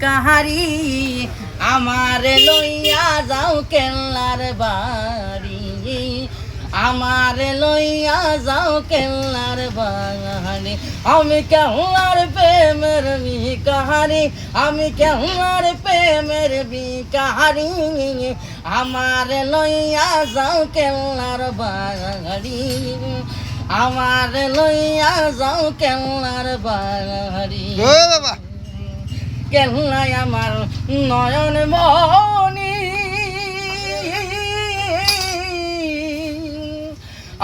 কাহারি আমারে লইয়া যাও কেল্লার বাড়ি আমারে লইয়া যাও কেল্লার বাড়ি আমি কেল্লার প্রেমের বিকাহারি আমি কেল্লার প্রেমের বিকাহারি আমারে লইয়া যাও কেল্লার বাড়ি আমার লইয়া যাও কেল্লার বাড়ি কেল্লাই আমার নয়ন মনি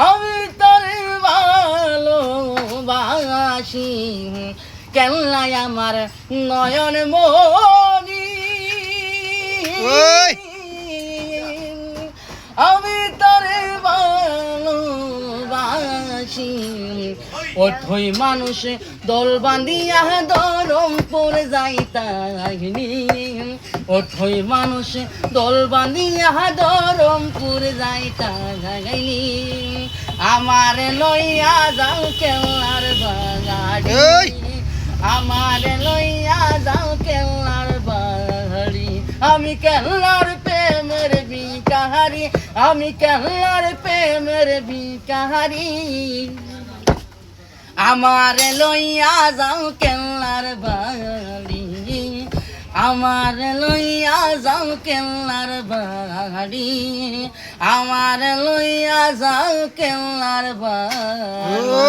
আমি তোরে ভালোবাসি কেল্লাই আমার নয়ন মনি আমি তোরে ভালোবাসি ওঠই মানুষে দল বান্ধিয়া ধরমপুর যাইতাইনি ওঠই মানুষে দল বান্ধিয়া ধরমপুর যাইতাইনি আমার লইয়া যাও কেল্লার বাড়ি আমার লইয়া যাও কেল্লার বাড়ি আমি কেল্লার প্রেমের বিকাহারি আমি কেল্লার প্রেমের বিকাহারি আমার লইয়া যাও কেল্লার বাড়ি আমার লইয়া যাও কেল্লার বাড়ি আমার লইয়া যাও কেল্লার বাড়ি